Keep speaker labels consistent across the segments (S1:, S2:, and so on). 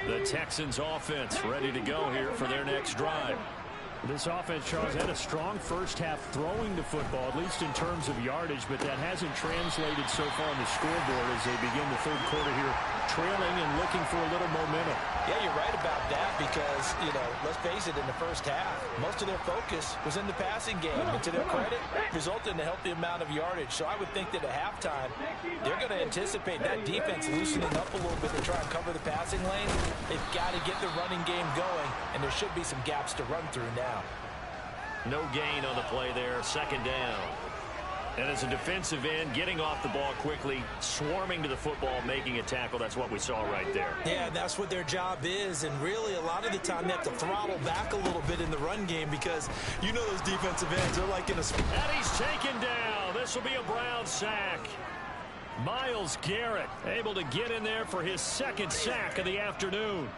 S1: The Texans offense ready to go here for their next drive.
S2: This offense, Charles, had a strong first half throwing the football, at least in terms of yardage, but that hasn't translated so far on the scoreboard as they begin the third quarter here, trailing and looking for a little momentum.
S3: Yeah, you're right about that because, let's face it, in the first half, most of their focus was in the passing game. And to their credit, resulted in a healthy amount of yardage. So I would think that at halftime, they're going to anticipate that defense loosening up a little bit to try and cover the passing lanes. They've got to get the running game going, and there should be some gaps to run through now.
S1: No gain on the play there, second down. And as a defensive end, getting off the ball quickly, swarming to the football, making a tackle, that's what we saw right there.
S3: Yeah, that's what their job is, and really a lot of the time they have to throttle back a little bit in the run game because those defensive ends are like in a...
S1: And he's taken down. This will be a Brown sack. Myles Garrett able to get in there for his second sack of the afternoon.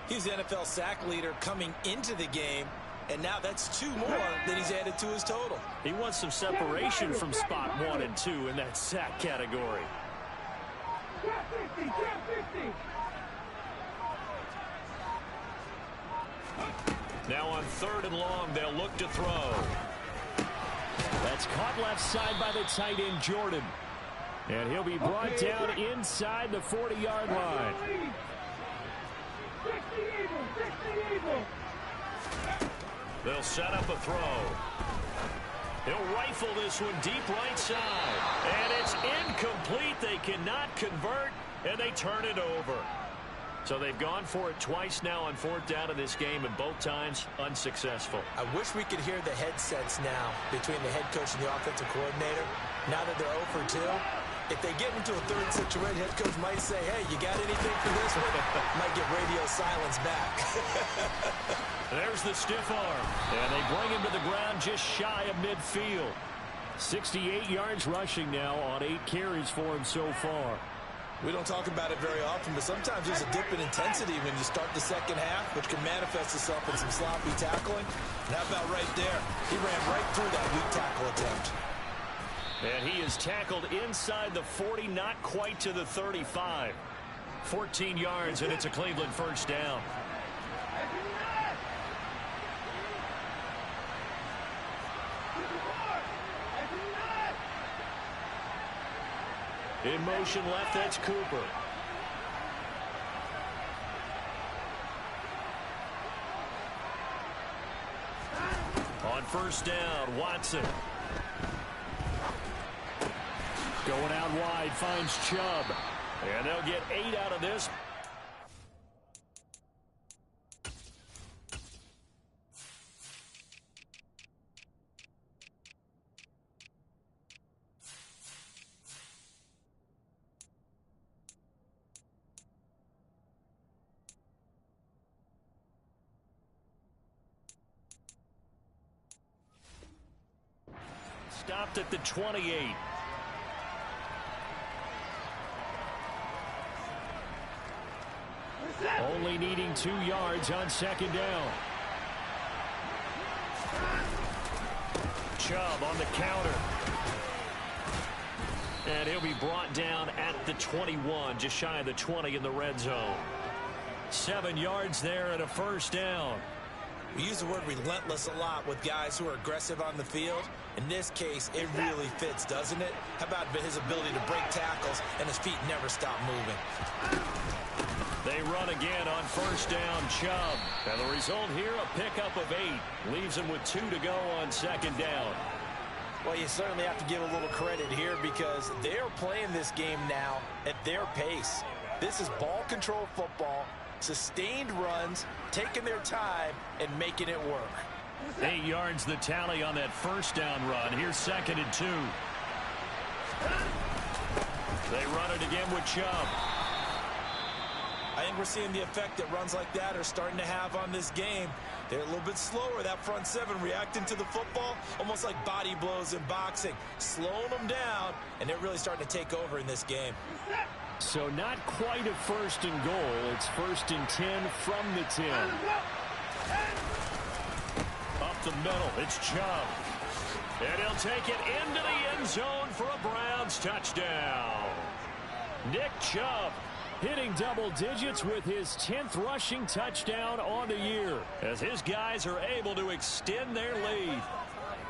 S3: He's the NFL sack leader coming into the game, and now that's 2 more that he's added to his total.
S1: He wants some separation from spot 1 and 2 in that sack category. Now on 3rd and long, they'll look to throw.
S2: That's caught left side by the tight end, Jordan. And he'll be brought down inside the 40-yard line.
S1: They'll set up a throw. He'll rifle this one deep right side. And it's incomplete. They cannot convert, and they turn it over. So they've gone for it twice now on 4th down in this game, and both times unsuccessful.
S3: I wish we could hear the headsets now between the head coach and the offensive coordinator. Now that they're 0 for 2, if they get into a 3rd situation, head coach might say, hey, you got anything for this one? Might get radio silence back.
S1: There's the stiff arm, and they bring him to the ground just shy of midfield.
S2: 68 yards rushing now on 8 carries for him so far.
S3: We don't talk about it very often, but sometimes there's a dip in intensity when you start the second half, which can manifest itself in some sloppy tackling. And how about right there? He ran right through that weak tackle attempt.
S1: And he is tackled inside the 40, not quite to the 35. 14 yards, and it's a Cleveland first down. In motion left, that's Cooper. On 1st down, Watson.
S2: Going out wide, finds Chubb.
S1: And they'll get 8 out of this. Stopped at the 28.
S2: Only needing 2 yards on 2nd down.
S1: Chubb on the counter. And he'll be brought down at the 21, just shy of the 20 in the red zone. 7 yards there and a first down.
S3: We use the word relentless a lot with guys who are aggressive on the field. In this case, it really fits, doesn't it? How about his ability to break tackles and his feet never stop moving?
S1: They run again on 1st down, Chubb. And the result here, a pickup of 8. Leaves him with 2 to go on 2nd down.
S3: Well, you certainly have to give a little credit here because they're playing this game now at their pace. This is ball control football, sustained runs, taking their time, and making it work.
S1: 8 yards the tally on that 1st down run. Here's 2nd and 2. They run it again with Chubb.
S3: I think we're seeing the effect that runs like that are starting to have on this game. They're a little bit slower, that front 7 reacting to the football, almost like body blows in boxing, slowing them down, and they're really starting to take over in this game.
S2: So not quite a 1st and goal. It's 1st and 10 from the 10.
S1: Up the middle, it's Chubb. And he'll take it into the end zone for a Browns touchdown. Nick Chubb
S2: Hitting double digits with his 10th rushing touchdown on the year,
S1: as his guys are able to extend their lead.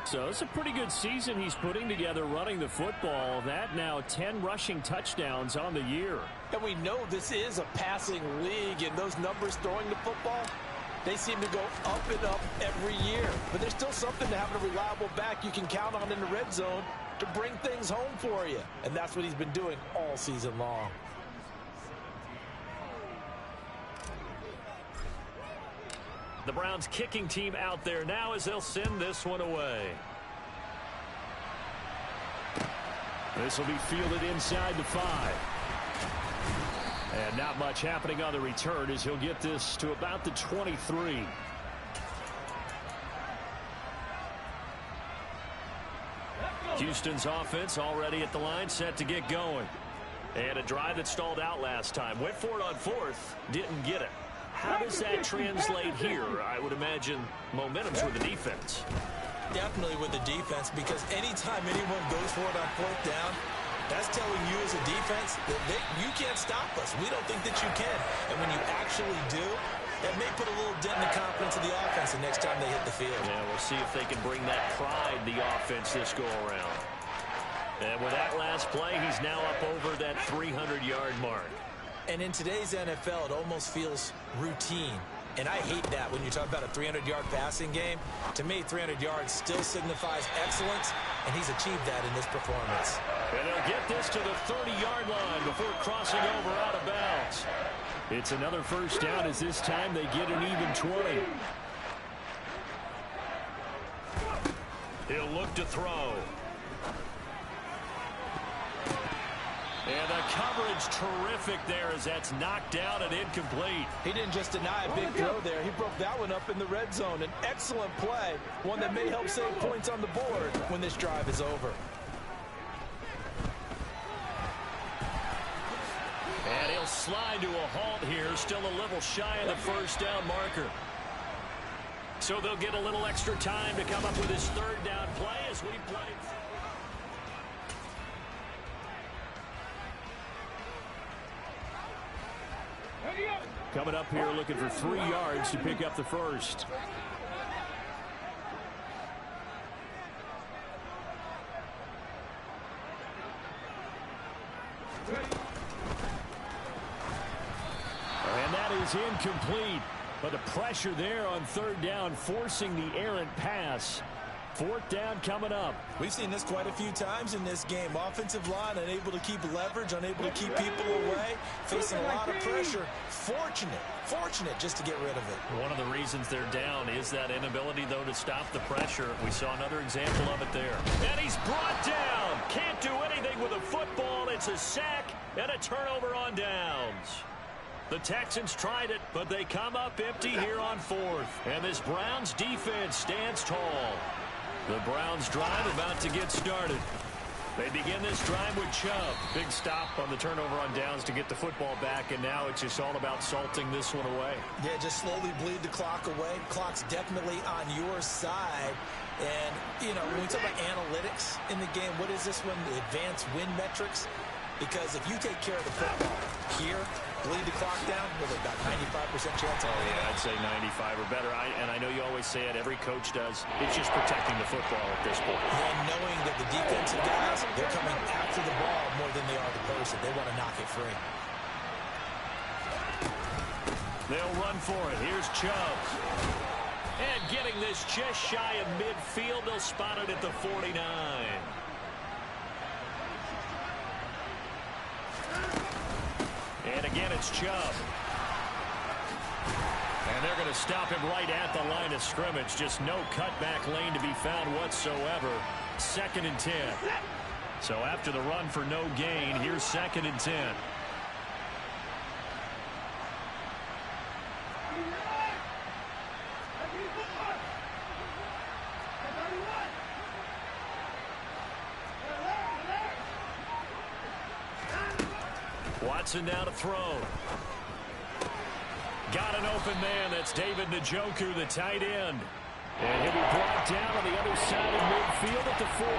S2: So it's a pretty good season he's putting together running the football. That now 10 rushing touchdowns on the year.
S3: And we know this is a passing league, and those numbers throwing the football, they seem to go up and up every year. But there's still something to having a reliable back you can count on in the red zone to bring things home for you. And that's what he's been doing all season long.
S1: The Browns kicking team out there now as they'll send this one away.
S2: This will be fielded inside the 5. And not much happening on the return as he'll get this to about the 23.
S1: Houston's offense already at the line, set to get going. And a drive that stalled out last time. Went for it on 4th, didn't get it. How does that translate here? I would imagine momentum's with the defense.
S3: Definitely with the defense, because anytime anyone goes for it on 4th down, that's telling you as a defense that you can't stop us. We don't think that you can. And when you actually do, that may put a little dent in the confidence of the offense the next time they hit the field.
S1: Yeah, we'll see if they can bring that pride, the offense, this go around. And with that last play, he's now up over that 300-yard mark.
S3: And in today's NFL, it almost feels routine. And I hate that when you talk about a 300-yard passing game. To me, 300 yards still signifies excellence, and he's achieved that in this performance.
S1: And they'll get this to the 30-yard line before crossing over out of bounds.
S2: It's another first down as this time they get an even 20.
S1: He'll look to throw. And the coverage terrific there as that's knocked down and incomplete.
S3: He didn't just deny a big throw there. He broke that one up in the red zone. An excellent play, one that may help save points on the board when this drive is over.
S1: And he'll slide to a halt here, still a little shy of the first down marker. So they'll get a little extra time to come up with his 3rd down play as we play.
S2: Coming up here looking for 3 yards to pick up the first. And that is incomplete. But the pressure there on 3rd down, forcing the errant pass. 4th down coming up.
S3: We've seen this quite a few times in this game. Offensive line unable to keep leverage, unable to keep people away, facing a lot of pressure. Fortunate just to get rid of it.
S1: One of the reasons they're down is that inability, though, to stop the pressure. We saw another example of it there. And he's brought down. Can't do anything with a football. It's a sack and a turnover on downs. The Texans tried it, but they come up empty here on 4th. And this Browns defense stands tall. The Browns drive about to get started. They begin this drive with Chubb. Big stop on the turnover on downs to get the football back, and now it's just all about salting this one away.
S3: Yeah, just slowly bleed the clock away. Clock's definitely on your side. And, you know, when we talk about analytics in the game, what is this one? The advanced win metrics? Because if you take care of the football here, bleed the clock down with about 95% chance.
S1: Oh, yeah, I'd say 95 or better. And I know you always say it, every coach does. It's just protecting the football at this point.
S3: And knowing that the defensive guys, they're coming after the ball more than they are the person. They want to knock it free.
S1: They'll run for it. Here's Chubb. And getting this just shy of midfield, they'll spot it at the 49. And again, it's Chubb. And they're going to stop him right at the line of scrimmage. Just no cutback lane to be found whatsoever. 2nd and 10. So after the run for no gain, here's 2nd and 10. Watson now to throw. Got an open man. That's David Njoku, the tight end. And he'll be brought down on the other side of midfield at the 43.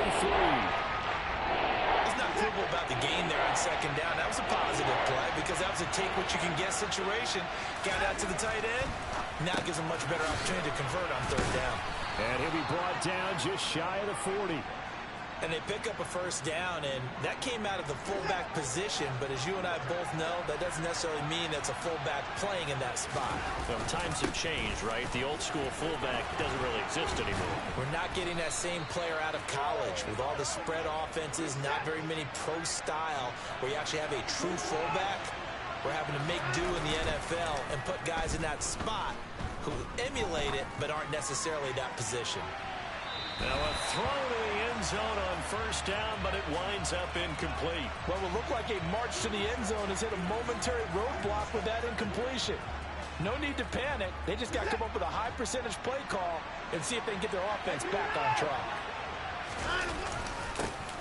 S3: He's not football about the gain there on second down. That was a positive play because that was a take-what-you-can-get situation. Got out to the tight end. Now it gives them much better opportunity to convert on third down.
S2: And he'll be brought down just shy of the 40.
S3: And they pick up a first down, and that came out of the fullback position. But as you and I both know, that doesn't necessarily mean it's a fullback playing in that spot.
S1: Well, times have changed, right? The old-school fullback doesn't really exist anymore.
S3: We're not getting that same player out of college. With all the spread offenses, not very many pro style, where you actually have a true fullback. We're having to make do in the NFL and put guys in that spot who emulate it but aren't necessarily that position.
S1: Now a throw to the end zone on first down, but it winds up incomplete.
S3: Well, it looked like a march to the end zone has hit a momentary roadblock with that incompletion. No need to panic. They just got to come up with a high percentage play call and see if they can get their offense back on track.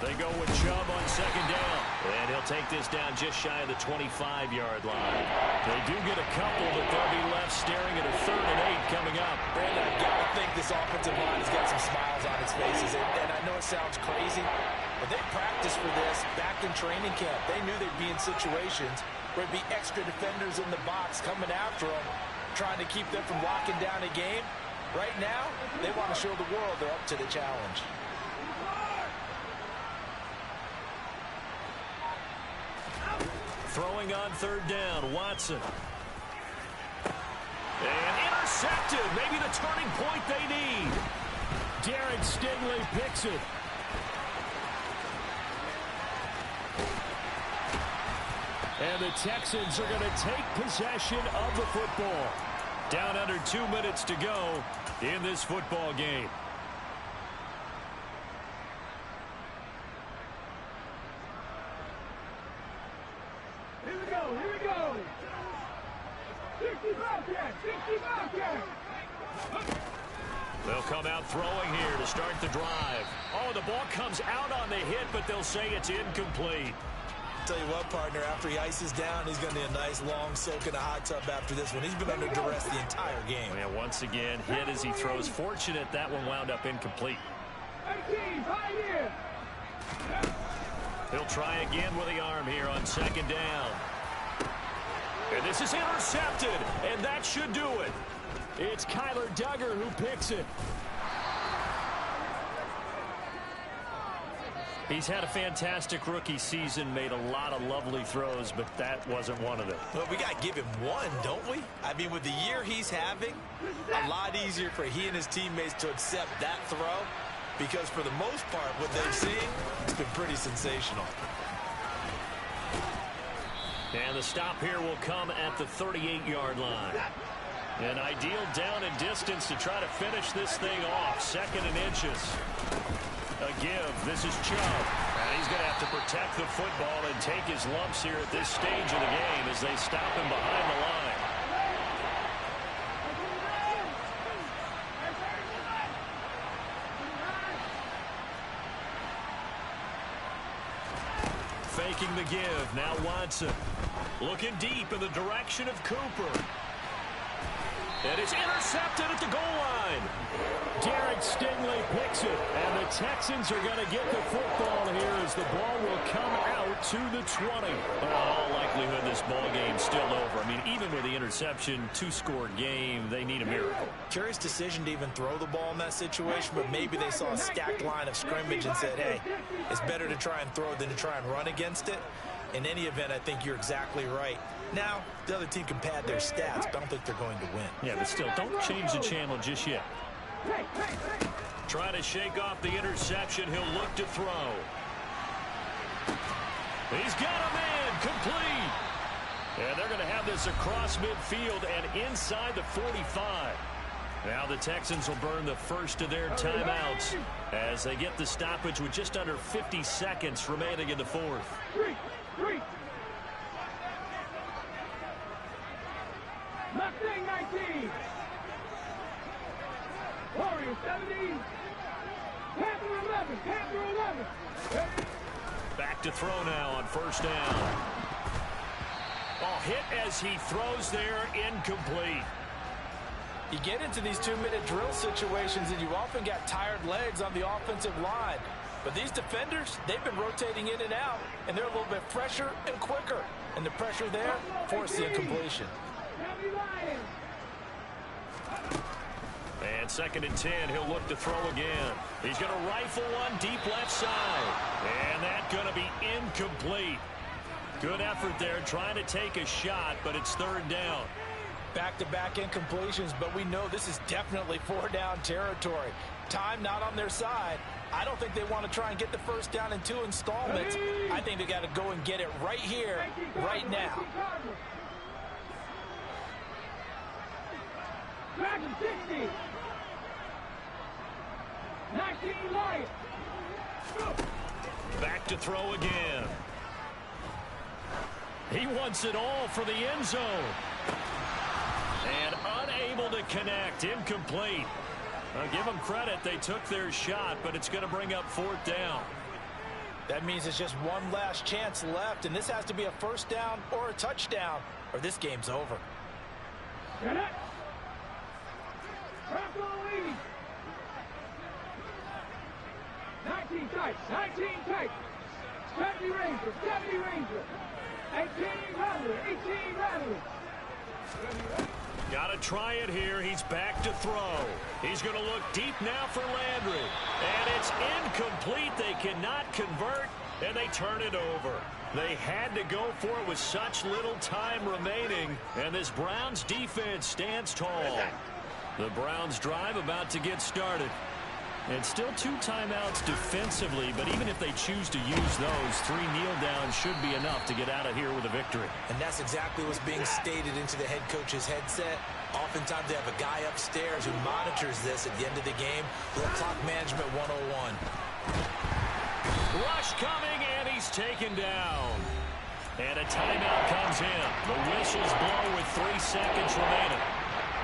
S1: They go with Chubb on second down. And he'll take this down just shy of the 25-yard line. They do get a couple, but they'll be left staring at a 3rd and 8 coming up.
S3: Brandon, I've got to think this offensive line has got some smiles on its faces. And I know it sounds crazy, but they practiced for this back in training camp. They knew they'd be in situations where there'd be extra defenders in the box coming after them, trying to keep them from locking down a game. Right now, they want to show the world they're up to the challenge.
S1: Throwing on third down, Watson. And intercepted. Maybe the turning point they need.
S2: Derek Stingley picks it. And the Texans are going to take possession of the football.
S1: Down under 2 minutes to go in this football game.
S4: Here we go. 60 Bobcats.
S1: They'll come out throwing here to start the drive. Oh, the ball comes out on the hit, but they'll say it's incomplete.
S3: Tell you what, partner, after he ices down, he's going to need a nice long soak in a hot tub after this one. He's been under duress the entire game.
S1: Yeah, once again, hit as he throws. Fortunate that one wound up incomplete. He'll try again with the arm here on second down. And this is intercepted, and that should do it.
S2: It's Kyler Duggar who picks it.
S1: He's had a fantastic rookie season, made a lot of lovely throws, but that wasn't one of them.
S3: Well, we got to give him one, don't we? I mean, with the year he's having, a lot easier for he and his teammates to accept that throw, because for the most part, what they've seen, it's been pretty sensational.
S1: And the stop here will come at the 38-yard line. An ideal down and distance to try to finish this thing off. 2nd and inches. A give. This is Chubb. And he's going to have to protect the football and take his lumps here at this stage of the game as they stop him behind the line. Faking the give. Now Watson. Looking deep in the direction of Cooper. And it's intercepted at the goal line.
S2: Derek Stingley picks it. And the Texans are going to get the football here as the ball will come out to the 20.
S1: Well, in all likelihood, this ball game's still over. I mean, even with the interception, 2-score game, they need a miracle.
S3: Curious decision to even throw the ball in that situation, but maybe they saw a stacked line of scrimmage and said, hey, it's better to try and throw than to try and run against it. In any event, I think you're exactly right. Now, the other team can pad their stats, but I don't think they're going to win.
S1: Yeah, but still, don't change the channel just yet. Trying to shake off the interception. He'll look to throw. He's got a man complete. And they're going to have this across midfield and inside the 45. Now the Texans will burn the first of their timeouts as they get the stoppage with just under 50 seconds remaining in the fourth.
S4: Mustang 19. Warrior 17. Panther 11.
S1: Back to throw now on first down. Oh, hit as he throws there, incomplete.
S3: You get into these 2-minute drill situations and you often got tired legs on the offensive line. But these defenders, they've been rotating in and out, and they're a little bit fresher and quicker. And the pressure there forced the incompletion.
S1: And 2nd and 10, he'll look to throw again. He's going to rifle one deep left side. And that's going to be incomplete. Good effort there trying to take a shot, but it's 3rd down.
S3: Back-to-back incompletions, but we know this is definitely 4-down territory. Time not on their side. I don't think they want to try and get the first down in 2 installments. I think they got to go and get it right here, right now.
S4: 60. 19 Lions.
S1: Back to throw again. He wants it all for the end zone. And unable to connect. Incomplete. I'll give them credit. They took their shot, but it's going to bring up 4th down.
S3: That means it's just one last chance left, and this has to be a first down or a touchdown, or this game's over.
S4: Get it. Bronco lead. 19 tight. 19 tight. 70 Ranger. 70 Ranger. 18 Rattler. 18 Rattler.
S1: Got to try it here. He's back to throw. He's going to look deep now for Landry. And it's incomplete. They cannot convert, and they turn it over. They had to go for it with such little time remaining, and this Browns defense stands tall. The Browns drive about to get started. And still 2 timeouts defensively, but even if they choose to use those, 3 kneel downs should be enough to get out of here with a victory.
S3: And that's exactly what's being stated into the head coach's headset. Oftentimes they have a guy upstairs who monitors this at the end of the game. Little clock management 101.
S1: Rush coming, and he's taken down. And a timeout comes in. The whistles blow with 3 seconds remaining.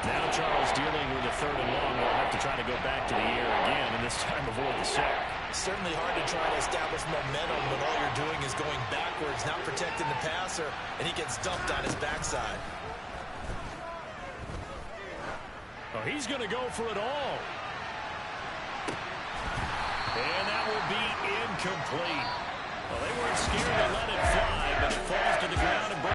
S1: Now Charles dealing with a 3rd and long. Will have to try to go back to the air again, and this time avoid the sack.
S3: Certainly hard to try to establish momentum when all you're doing is going backwards, not protecting the passer, and he gets dumped on his backside.
S1: Oh, he's going to go for it all. And that will be incomplete. Well, they weren't scared to let it fly, but it falls to the ground and